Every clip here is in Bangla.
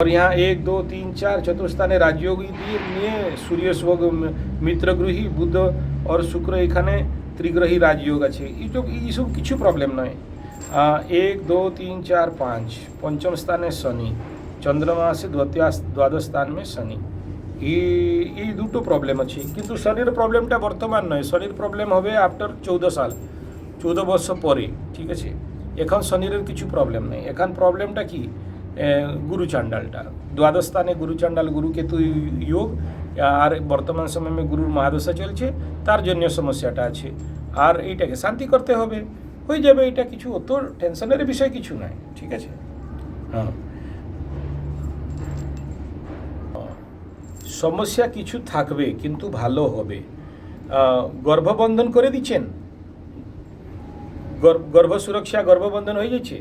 और यहाँ 1 2 3 4 চতুর্স্থানে রাজযোগী দিয়ে নিয়ে সূর্য মিত্রগ্রহী বুধ और শুক্র এখানে ত্রিগ্রহী রাজযোগ আছে। এইসব কিছু প্রবলেম নয়। 1 2 3 4 5 पंचम स्थान में शनि, चंद्रमा से द्वादश स्थान में शनि। এই দুটো প্রবলেম আছে, কিন্তু শনির প্রবলেমটা বর্তমান নয়। শনির প্রবলেম হবে আফটার 14 সাল, 14 বছর পরে। ঠিক আছে, এখন শনির কিছু প্রবলেম নেই। এখন প্রবলেমটা কি? गुरु चांडालटा द्वादश स्थाने गुरु चांडाल गुरु केतु योग और बर्तमान समय में गुरु महादशा चलছে, তার জন্য সমস্যাটা আছে। আর এইটাকে শান্তি করতে হবে, হয়ে যাবে। এটা কিছু অত টেনশনের বিষয় কিছু নাই। ঠিক আছে, হ্যাঁ, সমস্যা কিছু থাকবে কিন্তু ভালো হবে। গর্ভবন্ধন করে দিচ্ছেন, গর্ভ সুরক্ষা, গর্ভবন্ধন হয়ে যাচ্ছে,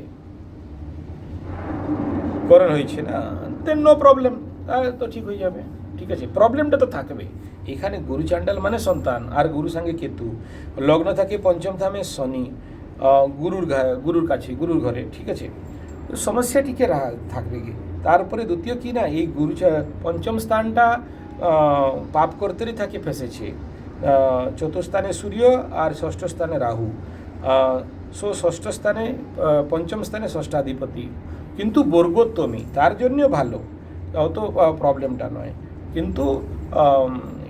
করানো হয়েছে না, দেন নো প্রবলেম, তো ঠিক হয়ে যাবে। ঠিক আছে, প্রবলেমটা তো থাকবে। এখানে গুরু চান্ডাল মানে সন্তান, আর গুরুর সঙ্গে কেতু, লগ্ন থাকে পঞ্চম ধামে শনি, গুরুর কাছে, গুরুর ঘরে। ঠিক আছে, সমস্যা টিকে থাকবে কি। তারপরে দ্বিতীয় কি না, এই গুরু পঞ্চম স্থানটা পাপ করতেই থাকে ফেসেছে। চতুর্স্থানে সূর্য আর ষষ্ঠ স্থানে রাহু। ষষ্ঠ স্থানে পঞ্চম স্থানে ষষ্ঠাধিপতি, কিন্তু বর্গোত্তমী, তার জন্য ভালো, অত প্রবলেমটা নয়। কিন্তু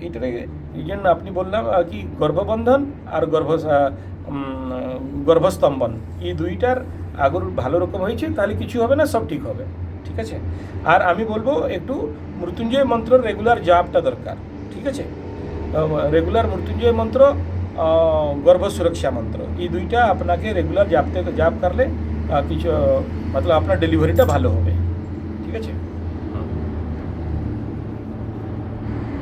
এটাকে এই জন্য আপনি বললাম কি, গর্ভবন্ধন আর গর্ভস্তম্ভন, এই দুইটার আগর ভালো রকম হয়েছে, তাহলে কিছু হবে না, সব ঠিক হবে। ঠিক আছে, আর আমি বলবো একটু মৃত্যুঞ্জয় মন্ত্র রেগুলার জাপটা দরকার। ঠিক আছে, রেগুলার মৃত্যুঞ্জয় মন্ত্র, গর্ভ সুরক্ষা মন্ত্র, এই দুইটা আপনাকে রেগুলার জাপ করলে কিছু মতলব আপনার ডেলিভারিটা ভালো হবে। ঠিক আছে।